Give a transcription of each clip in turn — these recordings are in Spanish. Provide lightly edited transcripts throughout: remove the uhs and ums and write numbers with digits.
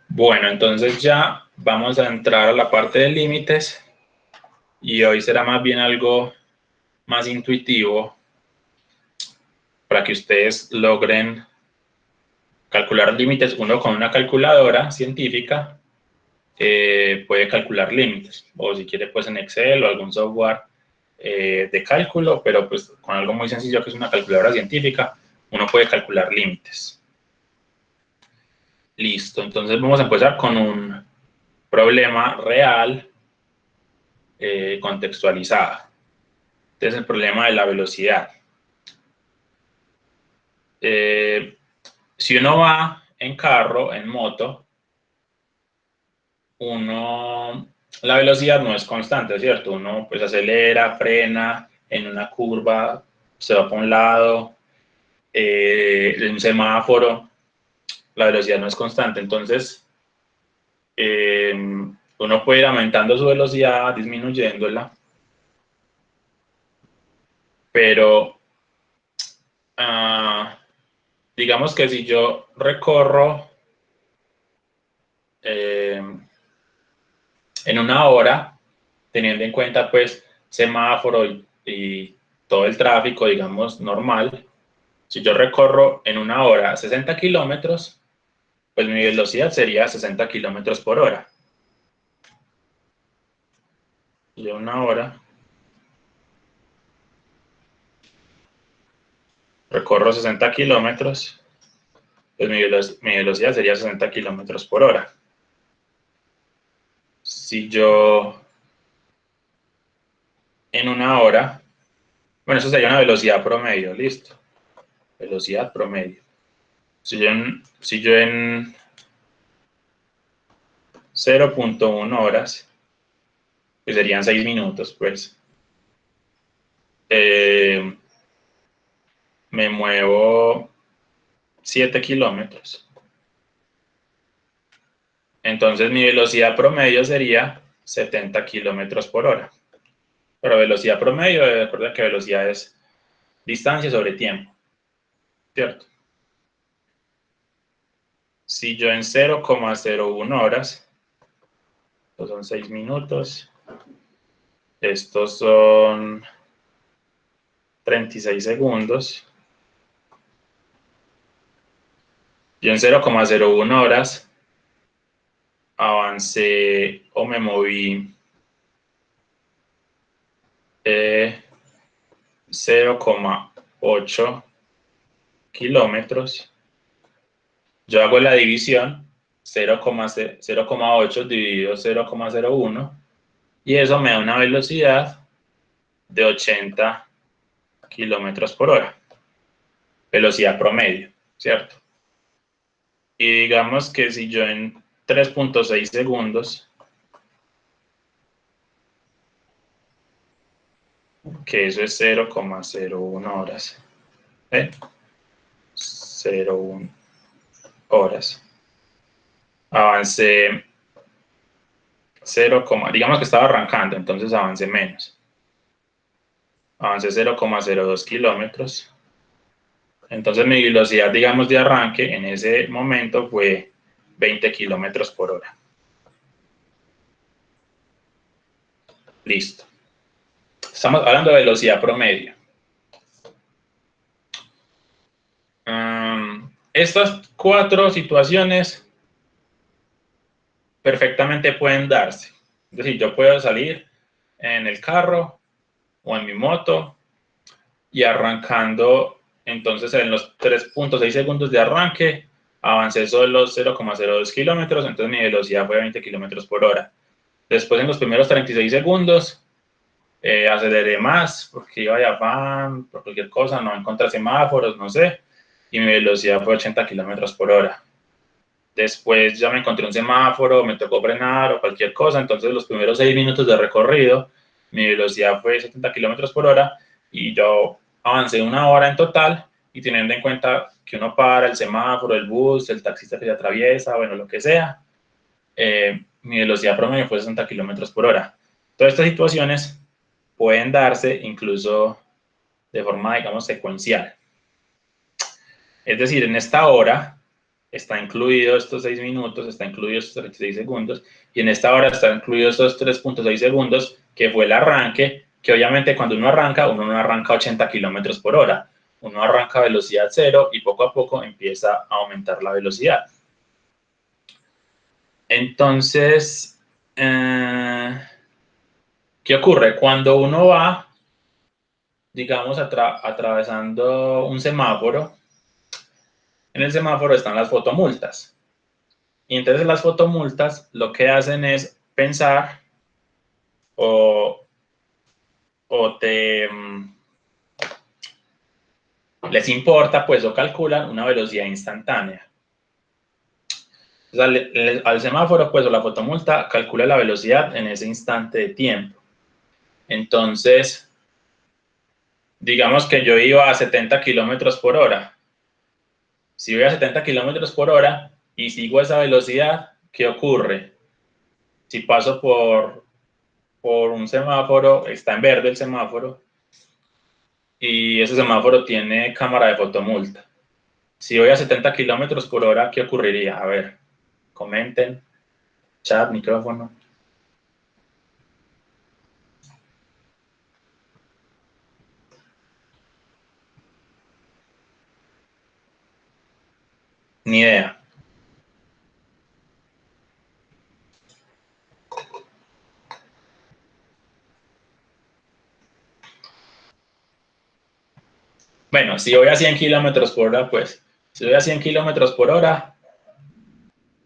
Bueno, entonces ya vamos a entrar a la parte de límites y hoy será más bien algo más intuitivo para que ustedes logren calcular límites. Uno con una calculadora científica puede calcular límites, o si quiere pues en Excel o algún software de cálculo, pero pues con algo muy sencillo que es una calculadora científica, uno puede calcular límites. Listo, entonces vamos a empezar con un problema real contextualizado. Este es el problema de la velocidad. Si uno va en carro, en moto, la velocidad no es constante, ¿cierto? Uno pues acelera, frena, en una curva se va para un lado, en un semáforo, la velocidad no es constante. Entonces, uno puede ir aumentando su velocidad, disminuyéndola, pero digamos que si yo recorro en una hora, teniendo en cuenta pues semáforo y todo el tráfico, digamos, normal, si yo recorro en una hora 60 kilómetros, pues mi velocidad sería 60 kilómetros por hora. Y en una hora recorro 60 kilómetros, pues mi velocidad sería 60 kilómetros por hora. Si yo en una hora, bueno, eso sería una velocidad promedio, listo. Velocidad promedio. Si yo en 0.1 horas, que serían 6 minutos, pues, me muevo 7 kilómetros. Entonces mi velocidad promedio sería 70 kilómetros por hora. Pero velocidad promedio, recuerden que velocidad es distancia sobre tiempo, ¿cierto? Si yo en 0,01 horas, estos son 6 minutos, estos son 36 segundos, yo en 0,01 horas avancé o me moví 0,8 kilómetros. Yo hago la división 0,8 dividido 0,01 y eso me da una velocidad de 80 kilómetros por hora. Velocidad promedio, ¿cierto? Y digamos que si yo en 3.6 segundos, que eso es 0,01 horas, 0,1 horas, avancé 0, digamos que estaba arrancando, entonces avancé menos. Avancé 0,02 kilómetros. Entonces mi velocidad, digamos, de arranque en ese momento fue 20 kilómetros por hora. Listo. Estamos hablando de velocidad promedio. Estas 4 situaciones perfectamente pueden darse. Es decir, yo puedo salir en el carro o en mi moto y arrancando, entonces en los 3.6 segundos de arranque, avancé solo 0,02 kilómetros, entonces mi velocidad fue 20 kilómetros por hora. Después en los primeros 36 segundos, aceleré más porque iba de afán, por cualquier cosa, no encontré semáforos, no sé, y mi velocidad fue 80 kilómetros por hora. Después ya me encontré un semáforo, me tocó frenar o cualquier cosa, entonces los primeros 6 minutos de recorrido, mi velocidad fue 70 kilómetros por hora y yo avancé una hora en total y teniendo en cuenta que uno para, el semáforo, el bus, el taxista que se atraviesa, bueno, lo que sea, mi velocidad promedio fue 60 kilómetros por hora. Todas estas situaciones pueden darse incluso de forma, digamos, secuencial. Es decir, en esta hora está incluido estos 6 minutos, está incluido estos 36 segundos, y en esta hora está incluido estos 3.6 segundos, que fue el arranque, que obviamente cuando uno no arranca a 80 kilómetros por hora, uno arranca a velocidad cero y poco a poco empieza a aumentar la velocidad. Entonces, ¿qué ocurre? Cuando uno va, digamos, atravesando un semáforo, en el semáforo están las fotomultas. Y entonces las fotomultas lo que hacen es pensar o les importa, pues, o calculan una velocidad instantánea. Entonces, al semáforo, pues, o la fotomulta calcula la velocidad en ese instante de tiempo. Entonces, digamos que yo iba a 70 kilómetros por hora. Si voy a 70 kilómetros por hora y sigo esa velocidad, ¿qué ocurre? Si paso por un semáforo, está en verde el semáforo, y ese semáforo tiene cámara de fotomulta. Si voy a 70 kilómetros por hora, ¿qué ocurriría? A ver, comenten, chat, micrófono. Ni idea. Bueno, si voy a 100 kilómetros por hora, pues, si voy a 100 kilómetros por hora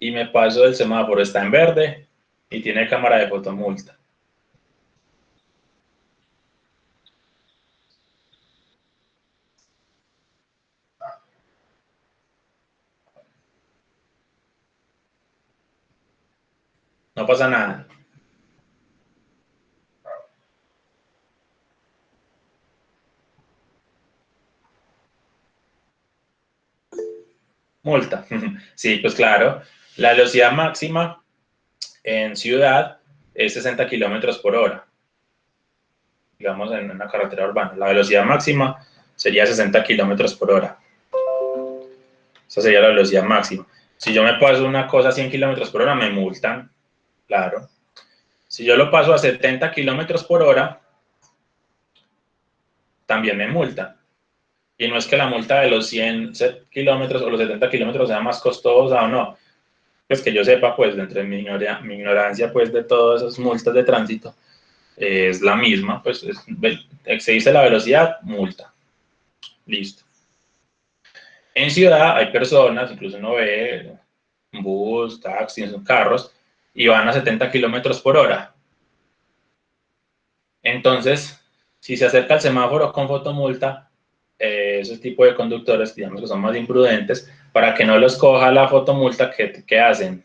y me paso del semáforo, está en verde y tiene cámara de fotomulta. No pasa nada. Multa. Sí, pues claro. La velocidad máxima en ciudad es 60 kilómetros por hora. Digamos, en una carretera urbana. La velocidad máxima sería 60 kilómetros por hora. Esa sería la velocidad máxima. Si yo me paso una cosa a 100 kilómetros por hora, me multan. Claro. Si yo lo paso a 70 kilómetros por hora, también me multan. Y no es que la multa de los 100 kilómetros o los 70 kilómetros sea más costosa o no. Pues que yo sepa, pues, entre mi ignorancia, pues, de todas esas multas de tránsito, es la misma, pues, excediste la velocidad, multa. Listo. En ciudad hay personas, incluso uno ve bus, taxis, carros, y van a 70 kilómetros por hora. Entonces, si se acerca al semáforo con fotomulta, ese tipo de conductores, digamos que son más imprudentes, para que no los coja la fotomulta, ¿qué hacen?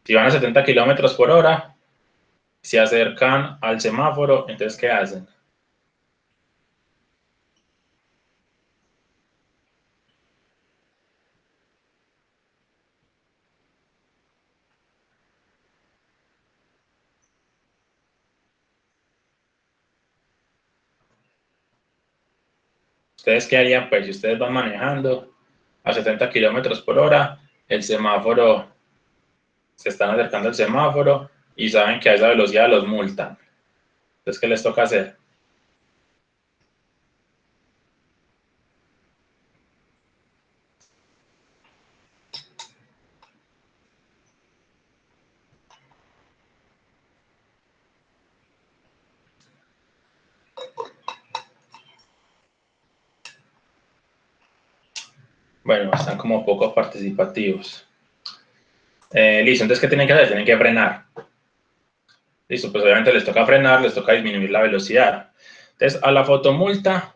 Si van a 70 kilómetros por hora, se acercan al semáforo, entonces, ¿qué hacen? ¿Ustedes qué harían? Pues si ustedes van manejando a 70 kilómetros por hora, el semáforo, se están acercando al semáforo y saben que a esa velocidad los multan. Entonces, ¿qué les toca hacer? Bueno, están como poco participativos. Listo, entonces, ¿qué tienen que hacer? Tienen que frenar. Listo, pues obviamente les toca frenar, les toca disminuir la velocidad. Entonces, a la fotomulta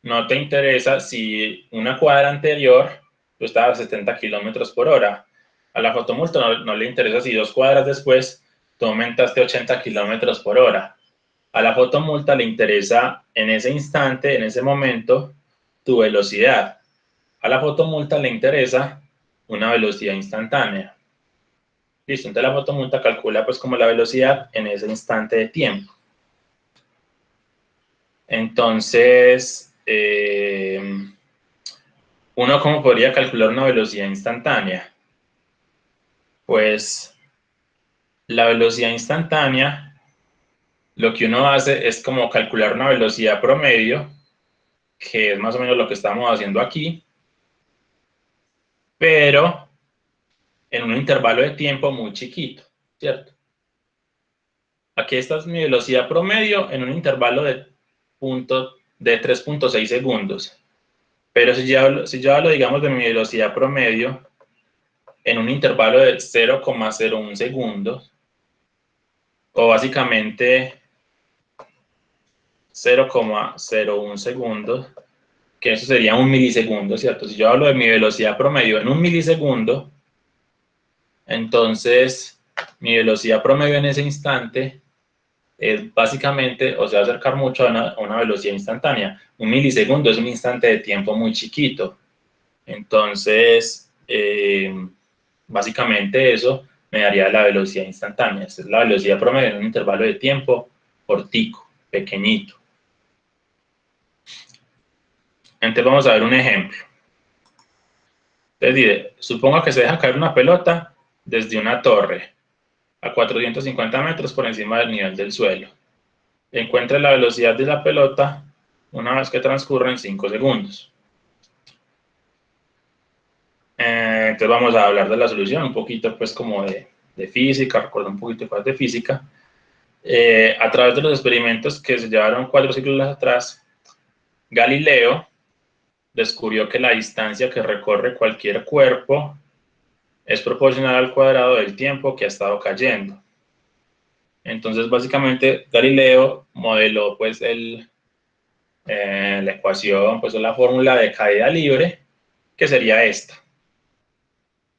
no te interesa si una cuadra anterior tú estabas a 70 kilómetros por hora. A la fotomulta no le interesa si 2 cuadras después tú aumentaste 80 kilómetros por hora. A la fotomulta le interesa en ese instante, en ese momento, tu velocidad. A la fotomulta le interesa una velocidad instantánea. Listo, entonces la fotomulta calcula pues como la velocidad en ese instante de tiempo. Entonces, ¿Uno cómo podría calcular una velocidad instantánea? Pues la velocidad instantánea, lo que uno hace es como calcular una velocidad promedio, que es más o menos lo que estamos haciendo aquí, pero en un intervalo de tiempo muy chiquito, ¿cierto? Aquí esta es mi velocidad promedio en un intervalo de 3.6 segundos. Pero si yo hablo, digamos, de mi velocidad promedio en un intervalo de 0,01 segundos, o básicamente 0,01 segundos, que eso sería un milisegundo, ¿cierto? Si yo hablo de mi velocidad promedio en un milisegundo, entonces mi velocidad promedio en ese instante es básicamente, o se va a acercar mucho a una velocidad instantánea. Un milisegundo es un instante de tiempo muy chiquito. Entonces, básicamente eso me daría la velocidad instantánea. Esta es la velocidad promedio en un intervalo de tiempo cortico, pequeñito. Entonces vamos a ver un ejemplo. Entonces dice, suponga que se deja caer una pelota desde una torre a 450 metros por encima del nivel del suelo. Encuentre la velocidad de la pelota una vez que transcurren 5 segundos. Entonces vamos a hablar de la solución, un poquito pues como de física, recordar un poquito de cosas de física. A través de los experimentos que se llevaron 4 siglos atrás, Galileo descubrió que la distancia que recorre cualquier cuerpo es proporcional al cuadrado del tiempo que ha estado cayendo. Entonces, básicamente, Galileo modeló pues la ecuación, pues o la fórmula de caída libre, que sería esta.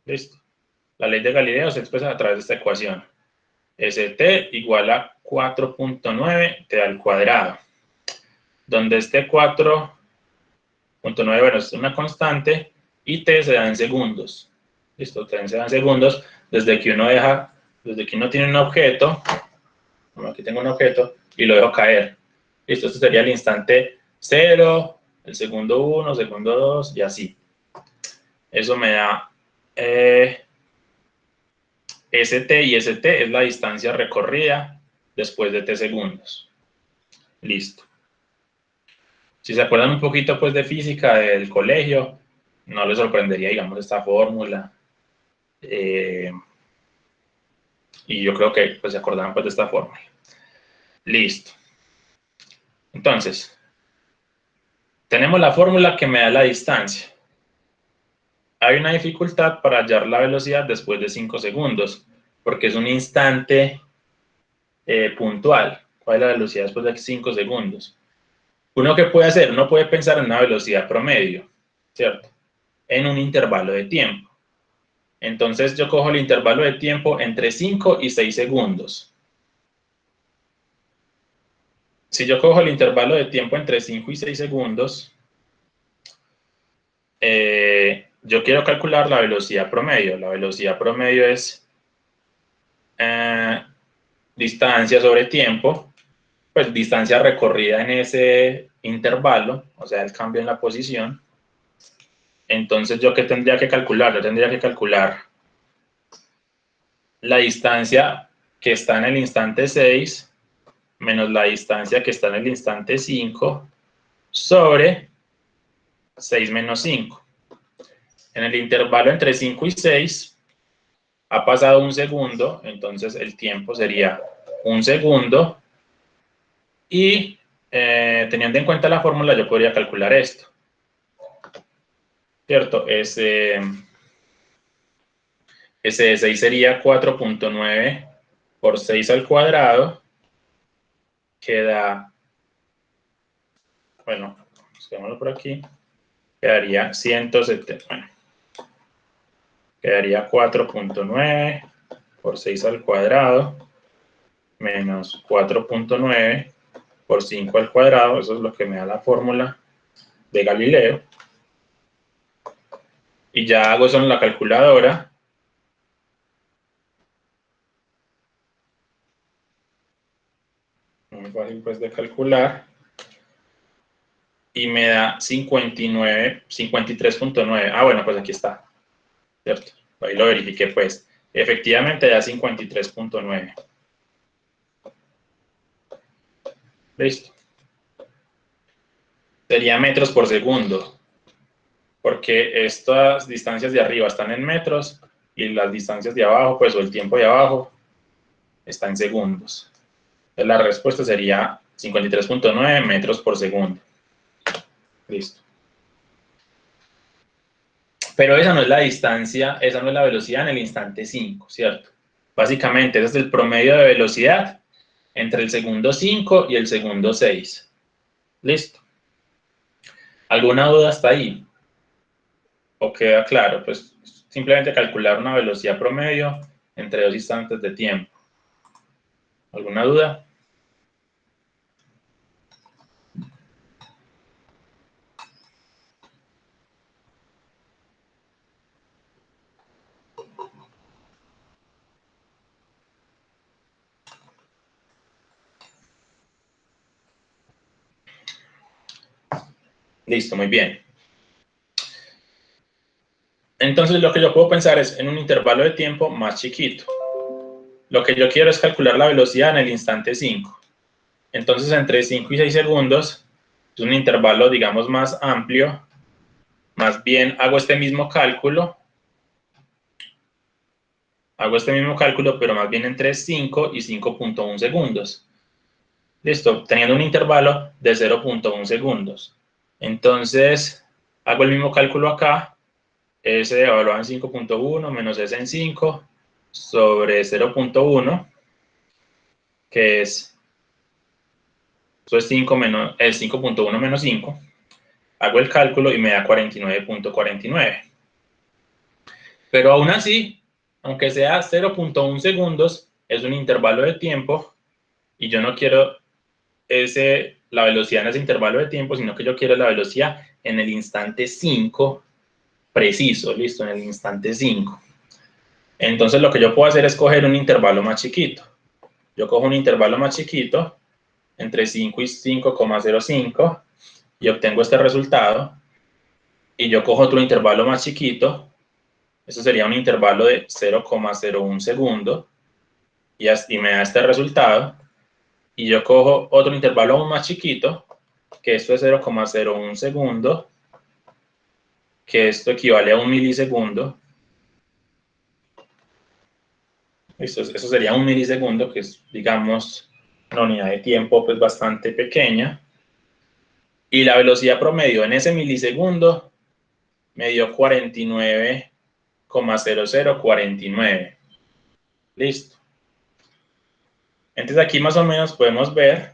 ¿Listo? La ley de Galileo se expresa a través de esta ecuación. St igual a 4.9 t al cuadrado, donde este 4.9, bueno, es una constante, y t se da en segundos. ¿Listo? T se da en segundos desde que uno tiene un objeto, como aquí tengo un objeto, y lo dejo caer. ¿Listo? Este sería el instante 0, el segundo 1, segundo 2, y así. Eso me da st, y st es la distancia recorrida después de t segundos. Listo. Si se acuerdan un poquito pues de física del colegio, no les sorprendería, digamos, esta fórmula. Y yo creo que pues se acordaban pues de esta fórmula. Listo. Entonces, tenemos la fórmula que me da la distancia. Hay una dificultad para hallar la velocidad después de 5 segundos, porque es un instante puntual. ¿Cuál es la velocidad después de 5 segundos? ¿Uno qué puede hacer? Uno puede pensar en una velocidad promedio, ¿cierto? En un intervalo de tiempo. Entonces yo cojo el intervalo de tiempo entre 5 y 6 segundos. Si yo cojo el intervalo de tiempo entre 5 y 6 segundos, yo quiero calcular la velocidad promedio. La velocidad promedio es distancia sobre tiempo, pues distancia recorrida en ese intervalo, o sea, el cambio en la posición. Entonces, ¿yo qué tendría que calcular? Yo tendría que calcular la distancia que está en el instante 6 menos la distancia que está en el instante 5 sobre 6 menos 5. En el intervalo entre 5 y 6 ha pasado un segundo, entonces el tiempo sería un segundo, y teniendo en cuenta la fórmula yo podría calcular esto, ¿cierto? Ese de 6 sería 4.9 por 6 al cuadrado, que da, bueno, busquémoslo por aquí, quedaría 170, bueno, quedaría 4.9 por 6 al cuadrado menos 4.9 por 5 al cuadrado, eso es lo que me da la fórmula de Galileo. Y ya hago eso en la calculadora. Muy fácil pues de calcular. y me da 53.9. Ah, bueno, pues aquí está, ¿cierto? Ahí lo verifiqué, pues. Efectivamente da 53.9. Listo. Sería metros por segundo, porque estas distancias de arriba están en metros y las distancias de abajo, pues, o el tiempo de abajo, está en segundos. Entonces, la respuesta sería 53.9 metros por segundo. Listo. Pero esa no es la distancia, esa no es la velocidad en el instante 5, ¿cierto? Básicamente, ese es el promedio de velocidad entre el segundo 5 y el segundo 6. Listo. ¿Alguna duda hasta ahí? ¿O queda claro? Pues simplemente calcular una velocidad promedio entre dos instantes de tiempo. ¿Alguna duda? Listo, muy bien. Entonces lo que yo puedo pensar es en un intervalo de tiempo más chiquito. Lo que yo quiero es calcular la velocidad en el instante 5. Entonces entre 5 y 6 segundos es un intervalo, digamos, más amplio. Más bien hago este mismo cálculo, pero más bien entre 5 y 5.1 segundos. Listo, teniendo un intervalo de 0.1 segundos. Entonces, hago el mismo cálculo acá, S evaluado en 5.1 menos S en 5 sobre 0.1, que es, eso es 5 menos, el 5.1 menos 5. Hago el cálculo y me da 49.49. Pero aún así, aunque sea 0.1 segundos, es un intervalo de tiempo y yo no quiero la velocidad en ese intervalo de tiempo, sino que yo quiero la velocidad en el instante 5 preciso, listo, en el instante 5. Entonces lo que yo puedo hacer es coger un intervalo más chiquito. Yo cojo un intervalo más chiquito, entre 5 y 5,05, y obtengo este resultado. Y yo cojo otro intervalo más chiquito, eso sería un intervalo de 0,01 segundo, y me da este resultado. Y yo cojo otro intervalo aún más chiquito, que esto es 0,01 segundo, que esto equivale a un milisegundo. Eso sería un milisegundo, que es, digamos, una unidad de tiempo pues bastante pequeña. Y la velocidad promedio en ese milisegundo me dio 49,0049. Listo. Entonces aquí más o menos podemos ver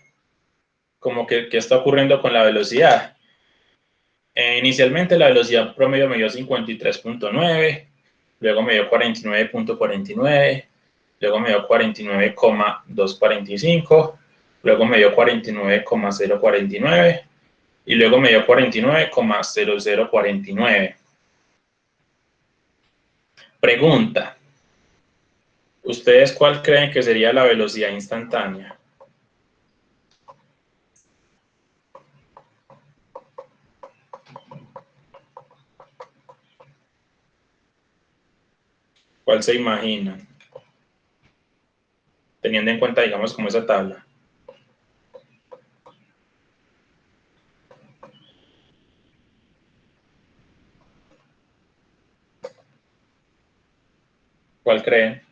como que qué está ocurriendo con la velocidad. Inicialmente la velocidad promedio me dio 53.9, luego me dio 49.49, luego me dio 49,245, luego me dio 49,049 y luego me dio 49,0049. Pregunta: ¿ustedes cuál creen que sería la velocidad instantánea? ¿Cuál se imaginan? Teniendo en cuenta, digamos, como esa tabla. ¿Cuál creen?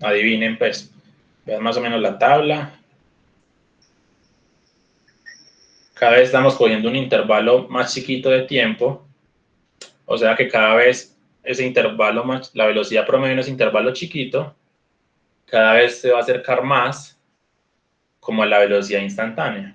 Adivinen, pues. Vean más o menos la tabla. Cada vez estamos cogiendo un intervalo más chiquito de tiempo. O sea que cada vez ese intervalo, la velocidad promedio en ese intervalo chiquito, cada vez se va a acercar más como a la velocidad instantánea.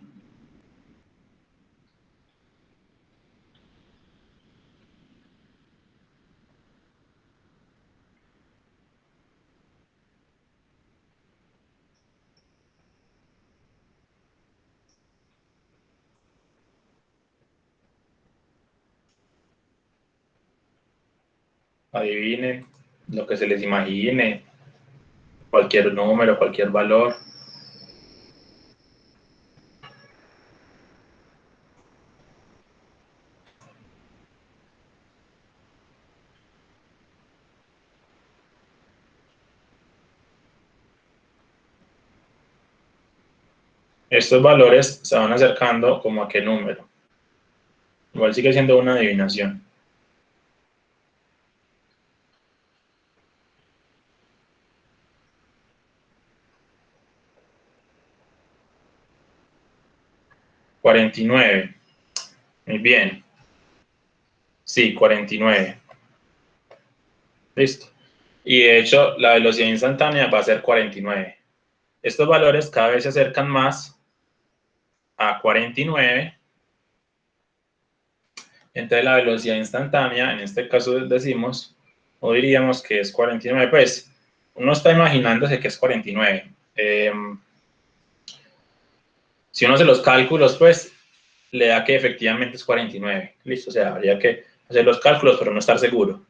Adivinen lo que se les imagine, cualquier número, cualquier valor. estos valores se van acercando como a qué número. Igual sigue siendo una adivinación. $49. Muy bien. Sí, 49. Listo. Y de hecho, la velocidad instantánea va a ser 49. Estos valores cada vez se acercan más a 49. Entonces la velocidad instantánea, en este caso decimos, o diríamos que es 49. Pues uno está imaginándose que es 49. Si uno hace los cálculos, pues le da que efectivamente es 49. Listo, o sea, habría que hacer los cálculos, pero no estar seguro.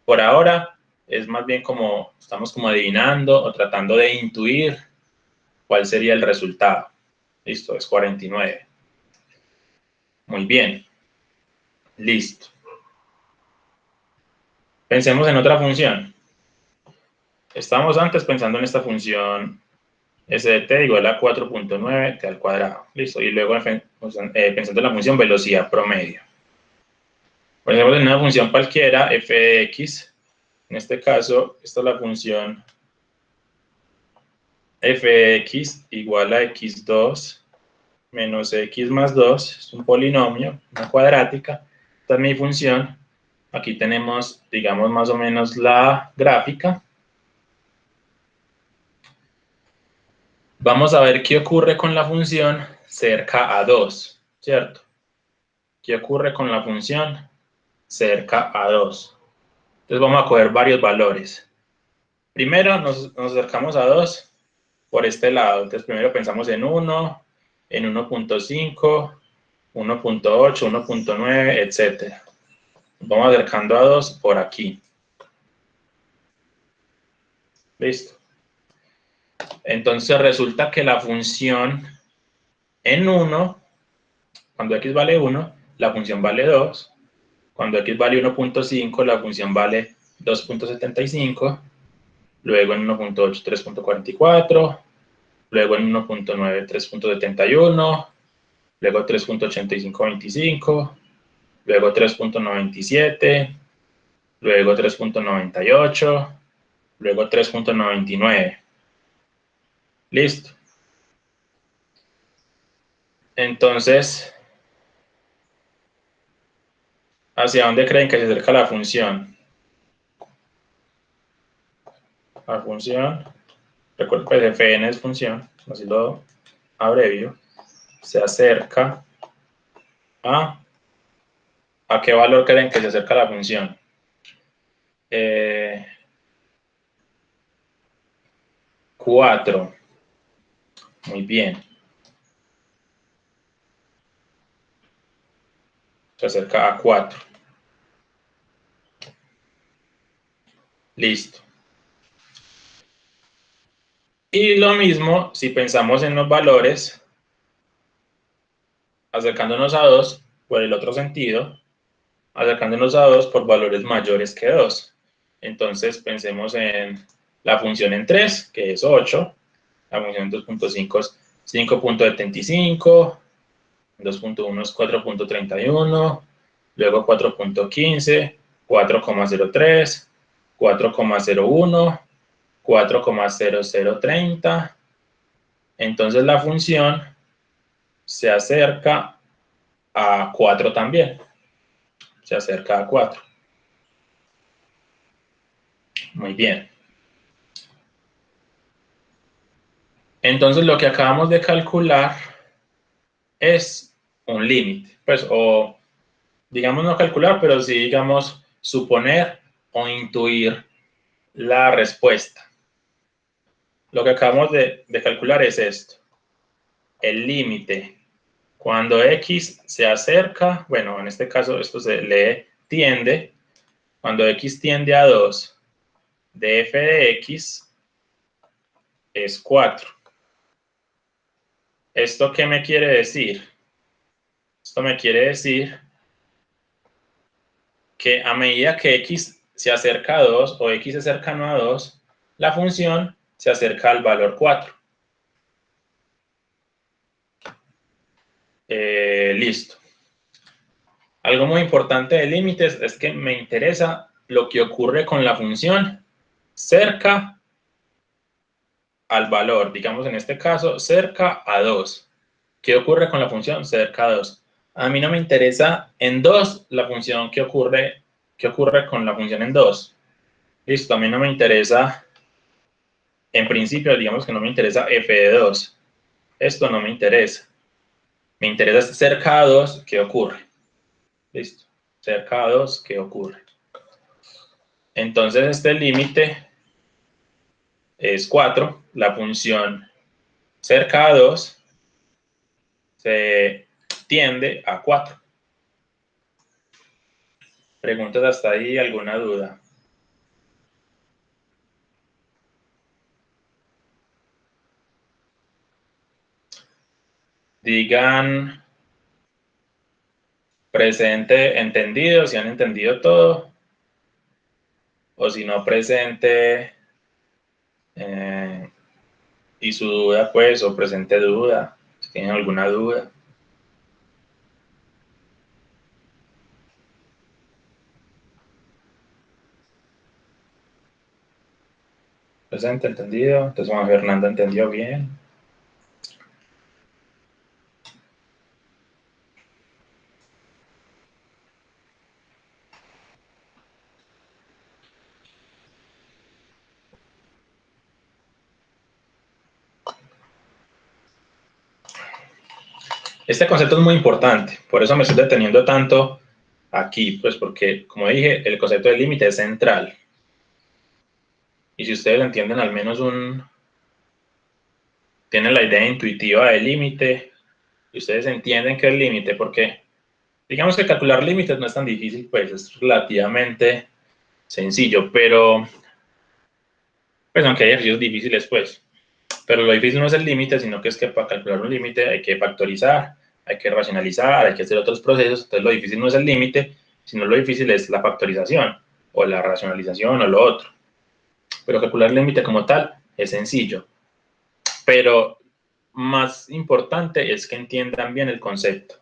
Por ahora es más bien como, estamos como adivinando o tratando de intuir cuál sería el resultado. Listo, es 49. Muy bien. Listo. Pensemos en otra función. Estábamos antes pensando en esta función s de t igual a 4.9 t al cuadrado. Listo. Y luego pensando en la función velocidad promedio. Pensemos en una función cualquiera, f de x. En este caso, esta es la función f de x igual a x2 menos x más 2. Es un polinomio, una cuadrática. Esta es mi función. Aquí tenemos, digamos, más o menos la gráfica. Vamos a ver qué ocurre con la función cerca a 2, ¿cierto? ¿Qué ocurre con la función cerca a 2? Entonces vamos a coger varios valores. Primero nos acercamos a 2 por este lado. Entonces primero pensamos en 1, en 1.5, 1.8, 1.9, etc. Vamos acercando a 2 por aquí. Listo. Entonces resulta que la función en 1, cuando x vale 1, la función vale 2. Cuando x vale 1.5, la función vale 2.75. Luego en 1.8, 3.44. Luego en 1.9, 3.71. Luego 3.85, 25. Luego 3.97. Luego 3.98. Luego 3.99. Listo. Entonces, ¿hacia dónde creen que se acerca la función? La función, recuerden que fn es función, así lo abrevio, se acerca ¿a qué valor creen que se acerca la función? 4. Muy bien. Se acerca a 4. Listo. Y lo mismo si pensamos en los valores, acercándonos a 2 por el otro sentido, acercándonos a 2 por valores mayores que 2. Entonces pensemos en la función en 3, que es 8. La función en 2.5 es 5.75. 2.1 es 4.31. Luego 4.15, 4,03, 4,01, 4,0030. Entonces la función se acerca a 4 también. Se acerca a 4. Muy bien. Entonces lo que acabamos de calcular es un límite. Pues, o digamos no calcular, pero sí, digamos, suponer o intuir la respuesta. Lo que acabamos de calcular es esto. El límite. Cuando x se acerca, bueno, en este caso esto se lee tiende. Cuando x tiende a 2 de f de x es 4. ¿Esto qué me quiere decir? Esto me quiere decir que a medida que x se acerca a 2 o x es cercano a 2, la función se acerca al valor 4. Listo. Algo muy importante de límites es que me interesa lo que ocurre con la función cerca al valor, digamos en este caso, cerca a 2. ¿Qué ocurre con la función cerca a 2? A mí no me interesa en 2 la función que ocurre con la función en 2. Listo, a mí no me interesa, en principio, digamos que no me interesa f de 2. Esto no me interesa. Me interesa cerca a 2, ¿qué ocurre? Listo, cerca a 2, ¿qué ocurre? Entonces este límite es 4, la función cerca a 2 se tiende a 4. ¿Preguntas hasta ahí? ¿Alguna duda? Digan presente entendido, si han entendido todo, o si no presente y su duda, pues, o presente duda, si tienen alguna duda. Presente entendido, entonces Juan Fernando entendió bien. Este concepto es muy importante, por eso me estoy deteniendo tanto aquí, pues porque, como dije, el concepto del límite es central. Y si ustedes entienden al menos tienen la idea intuitiva del límite, y ustedes entienden qué es el límite, porque digamos que calcular límites no es tan difícil, pues es relativamente sencillo, pero, pues aunque hay ejercicios difíciles, pues, pero lo difícil no es el límite, sino que es que para calcular un límite hay que factorizar, hay que racionalizar, hay que hacer otros procesos, entonces lo difícil no es el límite, sino lo difícil es la factorización, o la racionalización, o lo otro. Pero calcular el límite como tal es sencillo. Pero más importante es que entiendan bien el concepto.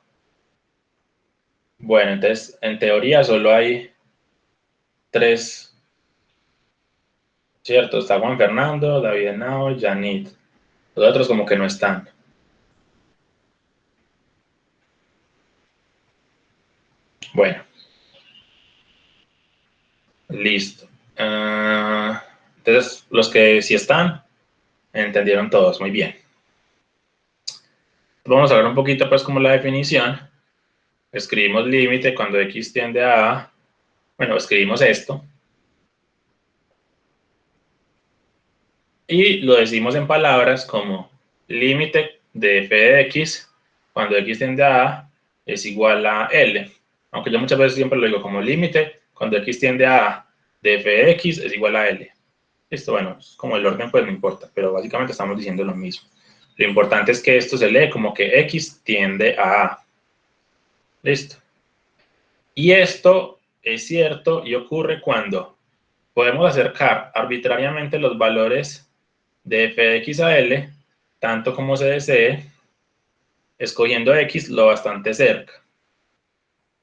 Bueno, entonces, en teoría solo hay 3, ¿cierto? Está Juan Fernando, David Henao, Janit. Los otros como que no están. Bueno, listo. Entonces, los que sí están, entendieron todos, muy bien. Vamos a ver un poquito, pues, como la definición. Escribimos límite cuando x tiende a... Bueno, escribimos esto. Y lo decimos en palabras como límite de f de x cuando x tiende a es igual a L. Aunque yo muchas veces siempre lo digo como límite cuando x tiende a de f de x es igual a L. Esto, bueno, como el orden pues no importa, pero básicamente estamos diciendo lo mismo. Lo importante es que esto se lee como que x tiende a A. Listo. Y esto es cierto y ocurre cuando podemos acercar arbitrariamente los valores de f de x a L, tanto como se desee, escogiendo x lo bastante cerca,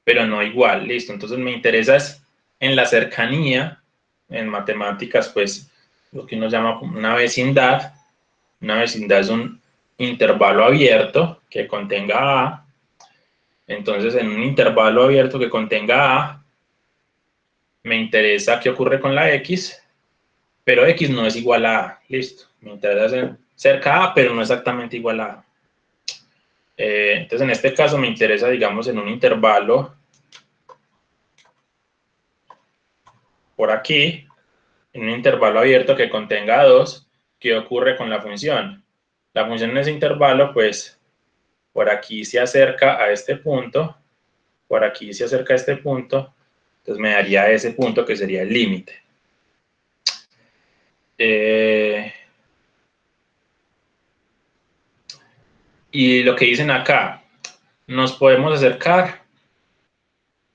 pero no igual, listo. Entonces me interesa es en la cercanía, en matemáticas, pues lo que uno llama una vecindad. Una vecindad es un intervalo abierto que contenga A. Entonces, en un intervalo abierto que contenga A, me interesa qué ocurre con la X, pero X no es igual a A. Listo. Me interesa ser cerca a A, pero no exactamente igual a A. Entonces, en este caso me interesa, digamos, en un intervalo por aquí, en un intervalo abierto que contenga 2, ¿qué ocurre con la función? La función en ese intervalo, pues, por aquí se acerca a este punto, por aquí se acerca a este punto, entonces me daría ese punto que sería el límite. Y lo que dicen acá, nos podemos acercar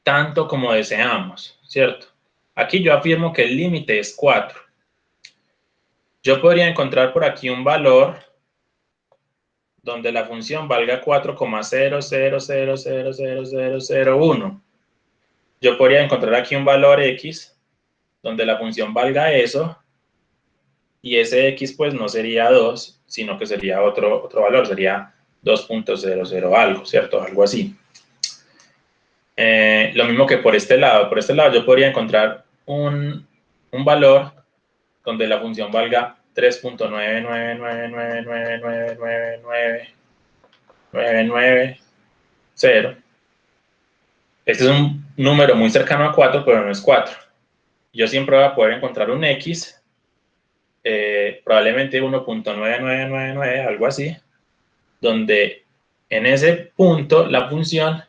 tanto como deseamos, ¿cierto? Aquí yo afirmo que el límite es 4. Yo podría encontrar por aquí un valor donde la función valga 4,00000001. Yo podría encontrar aquí un valor x, donde la función valga eso, y ese x pues no sería 2, sino que sería otro valor, sería 2.00 algo, ¿cierto? Algo así. Lo mismo que por este lado yo podría encontrar un valor donde la función valga 3.99999999990. Este es un número muy cercano a 4, pero no es 4. Yo siempre voy a poder encontrar un x, probablemente 1.9999, algo así, donde en ese punto la función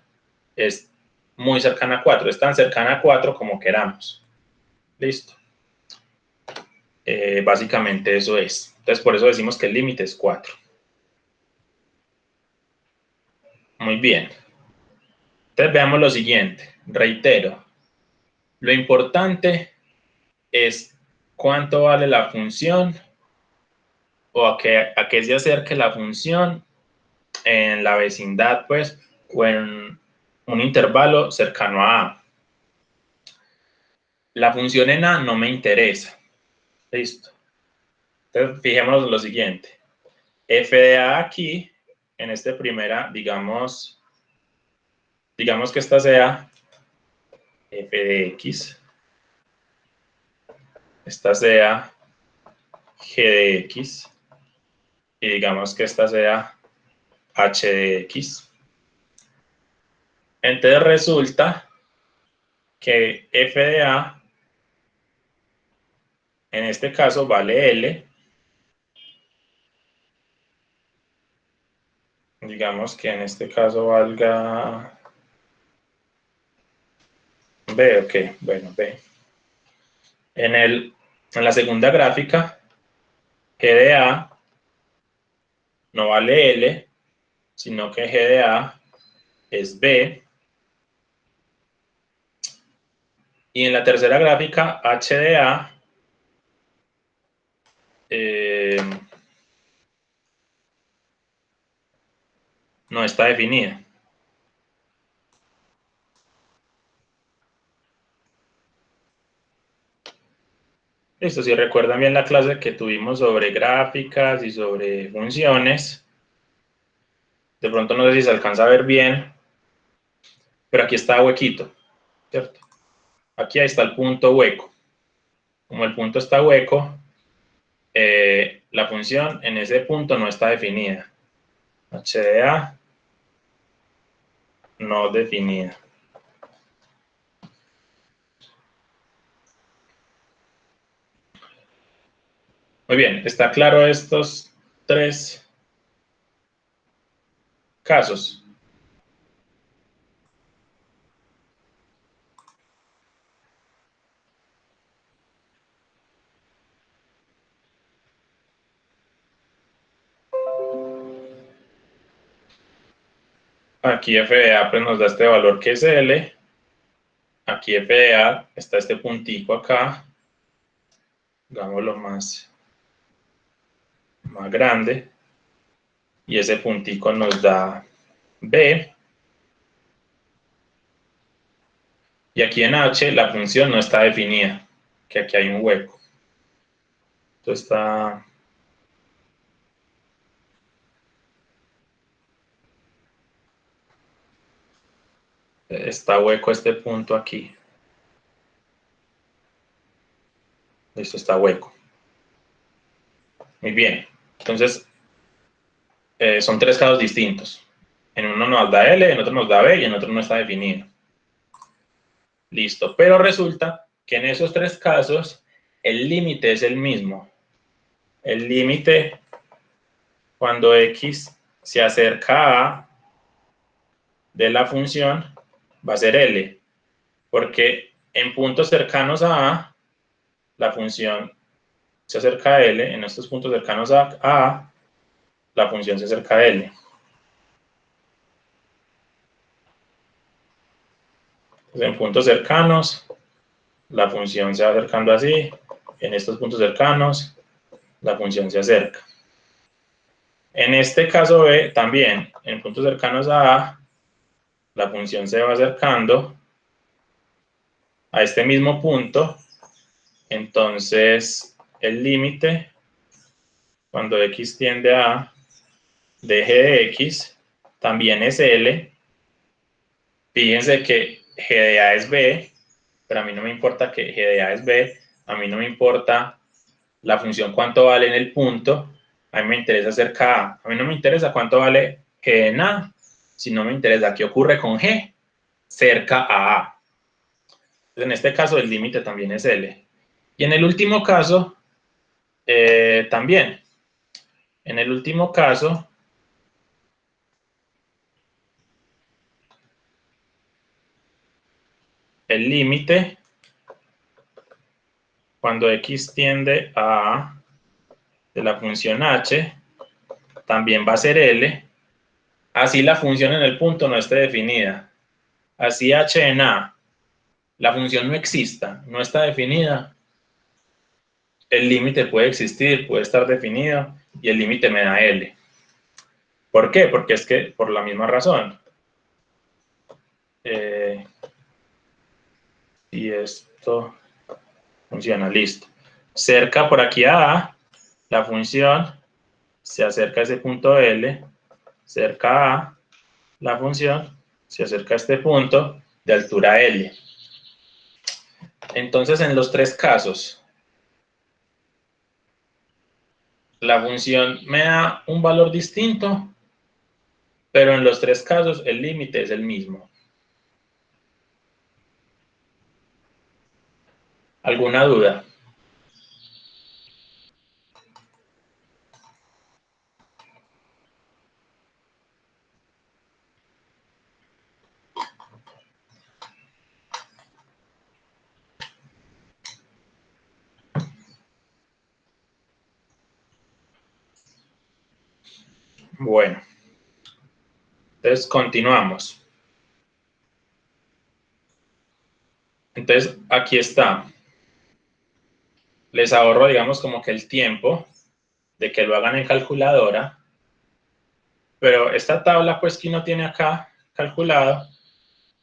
es muy cercana a 4, es tan cercana a 4 como queramos. Listo. Básicamente eso es. Entonces, por eso decimos que el límite es 4. Muy bien. Entonces, veamos lo siguiente. Reitero. Lo importante es cuánto vale la función o a qué se acerque la función en la vecindad, pues, o en un intervalo cercano a A. La función en A no me interesa. Listo. Entonces, fijémonos en lo siguiente. F de A aquí, en esta primera, digamos que esta sea f de x, esta sea g de x, y digamos que esta sea h de x. Entonces resulta que f de a, en este caso, vale L. Digamos que en este caso valga B, ok, bueno, B. En la segunda gráfica, G de A no vale L, sino que G de A es B. Y en la tercera gráfica, H de A no está definida. Listo, si recuerdan bien la clase que tuvimos sobre gráficas y sobre funciones, de pronto no sé si se alcanza a ver bien, pero aquí está huequito, ¿cierto? Aquí está el punto hueco. Como el punto está hueco, la función en ese punto no está definida. H de A no definida. Muy bien, ¿está claro estos tres casos? Aquí f de a pues nos da este valor que es L. Aquí f de a está este puntico acá. Hagámoslo más grande. Y ese puntico nos da B. Y aquí en H la función no está definida, que aquí hay un hueco. Entonces está hueco este punto aquí. Esto está hueco. Muy bien. Entonces, son tres casos distintos. En uno nos da L, en otro nos da B y en otro no está definido. Listo. Pero resulta que en esos tres casos el límite es el mismo. El límite cuando x se acerca a A de la función va a ser L. Porque en puntos cercanos a A, la función se acerca a L. En estos puntos cercanos a A, la función se acerca a L. Entonces, en puntos cercanos, la función se va acercando así. En estos puntos cercanos, la función se acerca. En este caso B, también, en puntos cercanos a A, la función se va acercando a este mismo punto, entonces el límite, cuando x tiende a A, de g de x, también es L. Fíjense que g de A es B, pero a mí no me importa que g de A es B, a mí no me importa la función cuánto vale en el punto, a mí me interesa cerca a. A mí no me interesa cuánto vale g en A, sino me interesa qué ocurre con g cerca a A. Entonces, en este caso el límite también es L. Y en el último caso, también. En el último caso, el límite, cuando x tiende a A de la función h, también va a ser L, así la función en el punto no esté definida. Así h en A, la función no exista, no está definida, el límite puede existir, puede estar definido, y el límite me da L. ¿Por qué? Porque es que, por la misma razón. Y esto funciona, listo. Cerca por aquí a A, la función se acerca a ese punto L, cerca a la función se acerca a este punto de altura L. Entonces, en los tres casos, la función me da un valor distinto, pero en los tres casos el límite es el mismo. ¿Alguna duda? Bueno, entonces continuamos. Entonces, aquí está. Les ahorro, digamos, como que el tiempo de que lo hagan en calculadora, pero esta tabla, pues, que uno tiene acá calculado,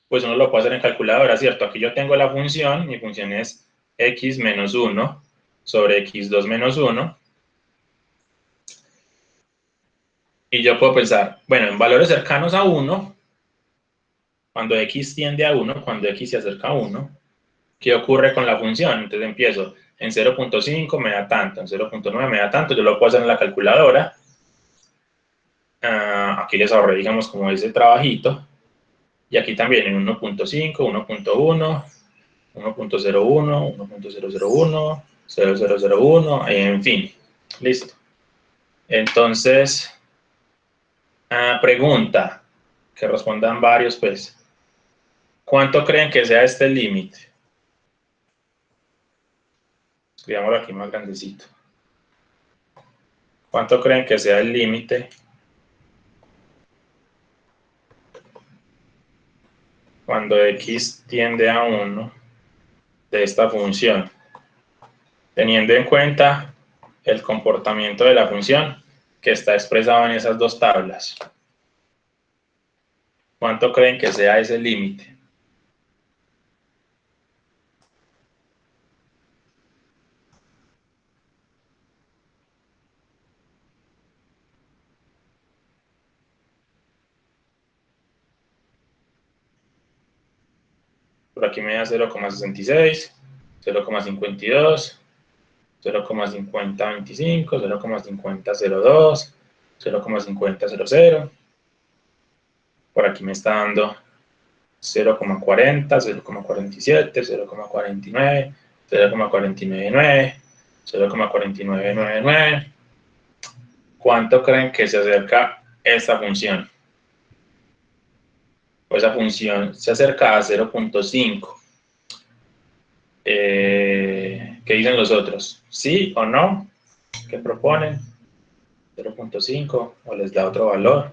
pues uno lo puede hacer en calculadora, ¿cierto? Aquí yo tengo la función, mi función es x menos 1 sobre x2 menos 1, y yo puedo pensar, bueno, en valores cercanos a 1, cuando x tiende a 1, cuando x se acerca a 1, ¿qué ocurre con la función? Entonces empiezo, en 0.5 me da tanto, en 0.9 me da tanto, yo lo puedo hacer en la calculadora. Aquí les ahorré, digamos, como ese trabajito. Y aquí también en 1.5, 1.1, 1.01, 1.001, 0001, en fin. Listo. Entonces, pregunta, que respondan varios, pues. ¿Cuánto creen que sea este límite? Escribámoslo aquí más grandecito. ¿Cuánto creen que sea el límite cuando x tiende a 1 de esta función? Teniendo en cuenta el comportamiento de la función que está expresado en esas dos tablas. ¿Cuánto creen que sea ese límite? Por aquí me da 0,66, 0,52, 0,5025, 0,5002, 0,5000. Por aquí me está dando 0,40, 0,47, 0,49, 0,499, 0,4999. ¿Cuánto creen que se acerca esta función? Pues esa función se acerca a 0.5. ¿Qué dicen los otros? ¿Sí o no? ¿Qué proponen? 0.5 o les da otro valor.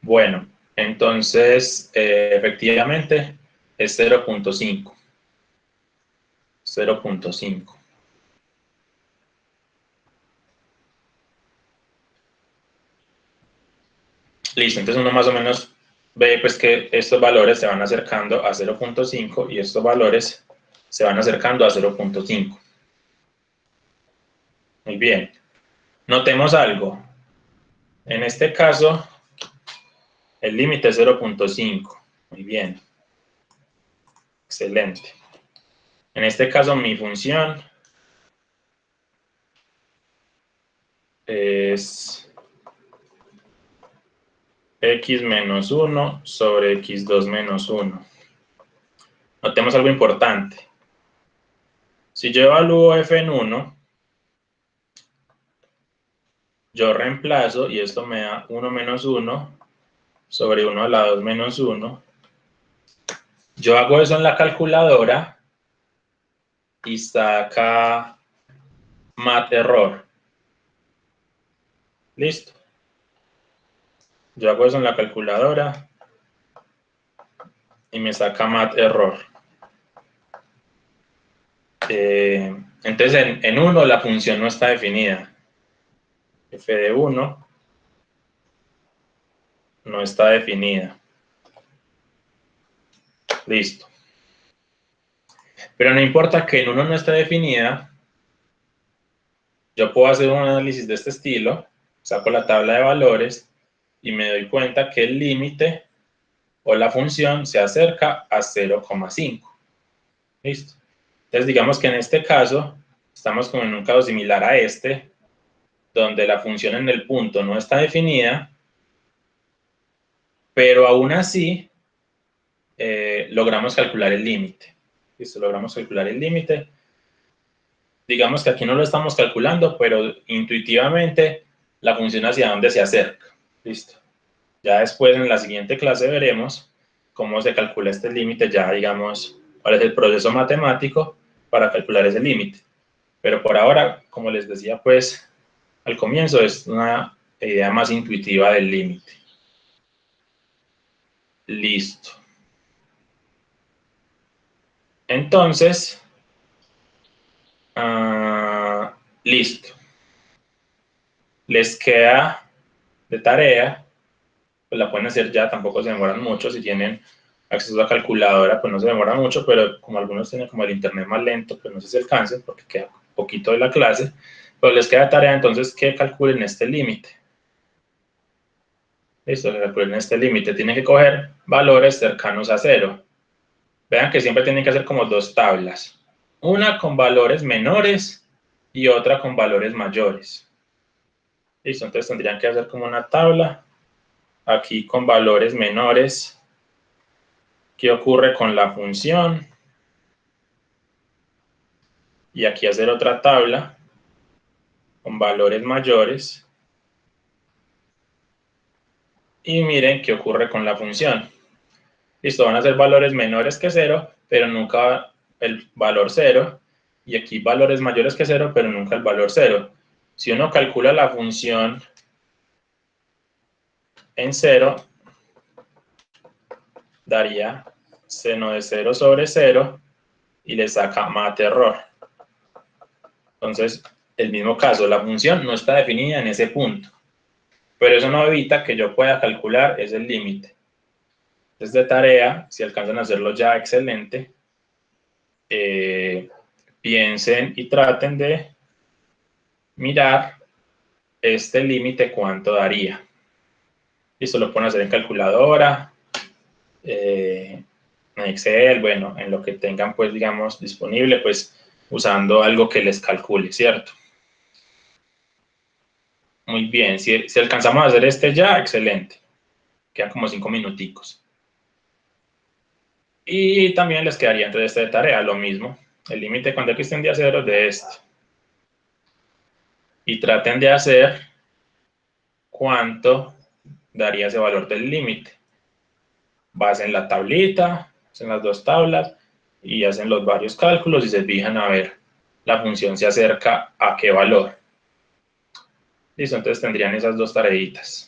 Bueno, entonces, efectivamente, es 0.5. 0.5. Listo, entonces uno más o menos ve pues que estos valores se van acercando a 0.5 y estos valores se van acercando a 0.5. Muy bien. Notemos algo. En este caso, el límite es 0.5. Muy bien. Excelente. En este caso, mi función es x menos 1 sobre x2 menos 1. Notemos algo importante. Si yo evalúo f en 1, yo reemplazo y esto me da 1 menos 1 sobre 1 a la 2 menos 1. Yo hago eso en la calculadora y saca mat error. Listo. Yo hago eso en la calculadora y me saca mat error. Entonces en 1 la función no está definida. F de 1 no está definida. Listo. Pero no importa que en 1 no esté definida, yo puedo hacer un análisis de este estilo, saco la tabla de valores y me doy cuenta que el límite o la función se acerca a 0,5. Listo. Entonces digamos que en este caso estamos como en un caso similar a este, donde la función en el punto no está definida, pero aún así logramos calcular el límite. Listo, logramos calcular el límite. Digamos que aquí no lo estamos calculando, pero intuitivamente la función hacia dónde se acerca. Listo. Ya después en la siguiente clase veremos cómo se calcula este límite, ya digamos cuál es el proceso matemático para calcular ese límite. Pero por ahora, como les decía, pues al comienzo es una idea más intuitiva del límite. Listo. Entonces, listo. Les queda de tarea, pues la pueden hacer ya, tampoco se demoran mucho. Si tienen acceso a calculadora, pues no se demora mucho, pero como algunos tienen como el internet más lento, pues no sé si alcancen porque queda poquito de la clase. Pero les queda tarea entonces que calculen este límite. Listo, que calculen este límite. Tienen que coger valores cercanos a 0. Vean que siempre tienen que hacer como dos tablas. Una con valores menores y otra con valores mayores. Listo, entonces tendrían que hacer como una tabla aquí con valores menores. ¿Qué ocurre con la función? Y aquí hacer otra tabla con valores mayores. Y miren qué ocurre con la función. Listo, van a ser valores menores que 0, pero nunca el valor 0. Y aquí valores mayores que 0, pero nunca el valor 0. Si uno calcula la función en 0, daría seno de 0 sobre 0 y le saca mat error. Entonces, el mismo caso, la función no está definida en ese punto, pero eso no evita que yo pueda calcular ese límite. Entonces, de tarea, si alcanzan a hacerlo ya, excelente. Piensen y traten de mirar este límite cuánto daría. Listo, lo pueden hacer en calculadora, en Excel, bueno, en lo que tengan, pues, digamos, disponible, pues, usando algo que les calcule, ¿cierto? Muy bien, si alcanzamos a hacer este ya, excelente. Quedan como 5 minuticos. Y también les quedaría entonces este de tarea, lo mismo. El límite cuando x tendría a 0 de este. Y traten de hacer cuánto daría ese valor del límite. Hacen la tablita, hacen las dos tablas y hacen los varios cálculos y se fijan a ver la función se acerca a qué valor. Listo, entonces tendrían esas dos tareitas.